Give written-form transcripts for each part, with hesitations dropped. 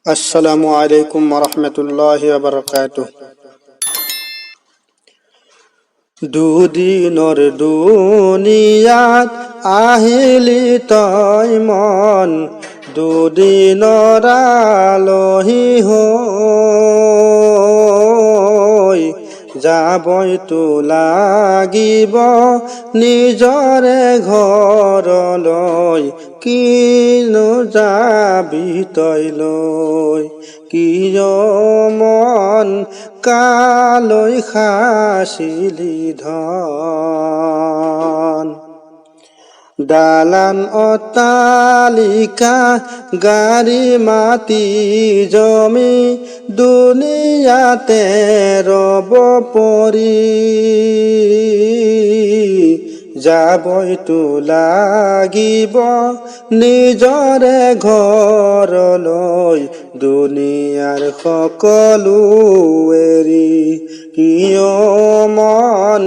আসসালামু আলাইকুম ওয়া বাৰাকাতুহু। দুদিনৰ দুনিয়াত আহিলি তই মন, দুদিনৰ আলহী হৈ যাবইতো লাগিব নিজৰে ঘৰলৈ, কিনো যাবি তই লৈ। কিয় মন কালৈ খাছিলি ধন, দালান অট্টালিকা গাড়ী মাটি জমি দুনিয়াতে ৰব পৰি, যাবইতো লাগিব নিজৰে ঘৰলৈ দুনিয়াৰ সকলো এৰি। কিয় মন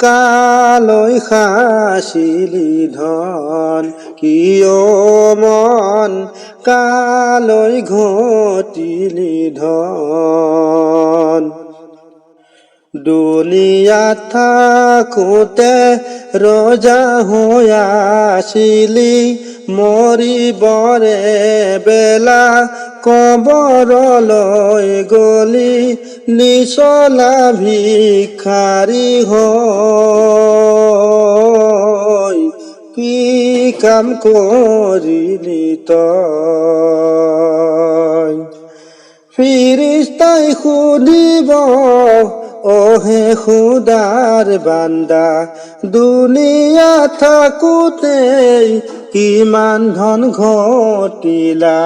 কালৈ খাছিলি ধন, কিয় মন কালৈ ঘটিলি ধন। দুনিয়াত থাকোতে ৰজা হৈ আছিলি, মৰিবৰে বেলা কবৰলৈ গলি নিচলা ভিক্ষাৰী হৈ। কি কাম কৰিলি তই? ফিৰিস্তাই সুধিব, অহে খুদাৰ বান্দা, দুনিয়া থাকোতেই কিমান ধন ঘটিলা,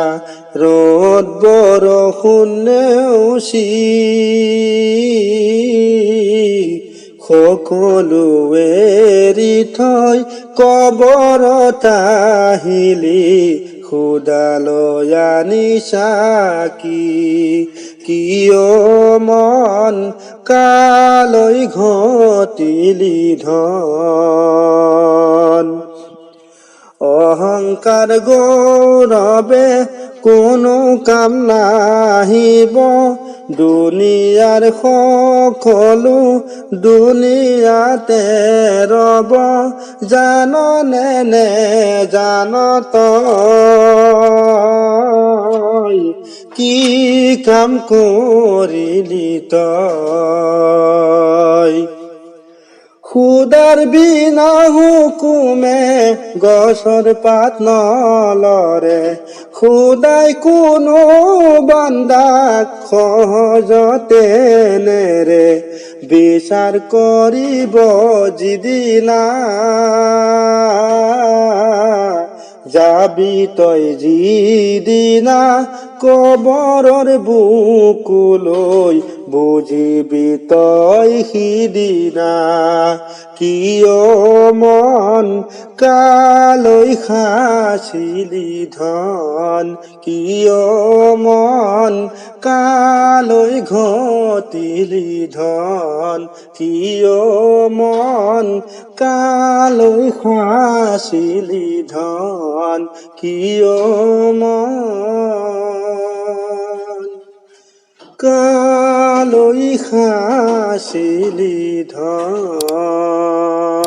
ৰ'দ বৰষুণ নেওচি সকলো এৰি থৈ কবৰত আহিলি, খুদালৈ আনিছা কি? কিয় মন কালৈ ঘটিলি ধন? অহংকাৰ গৌৰৱে কোনো কাম নাহিব, দুনিয়াৰ সকলো দুনিয়াতে ৰব। জাননে নেজান তই, কি কাম কৰিলি তই? খুদাৰ বিনা হুকুমে গছৰ পাত নলৰে, খুদাই কোনো বান্দাক সহজতে নেৰে, বিচাৰ কৰিব যিদিনা যাবি তই যিদিনা কবৰৰ বুকুলৈ, বুজিবি তই সিদিনা। কিয় মন কালৈ খাছিলি ধন, কিয় মন কালৈ ঘটিলি ধন, কিয় মন কালৈ খাছিলি ধন, কিয় মন কালৈ খাছিলি ধন।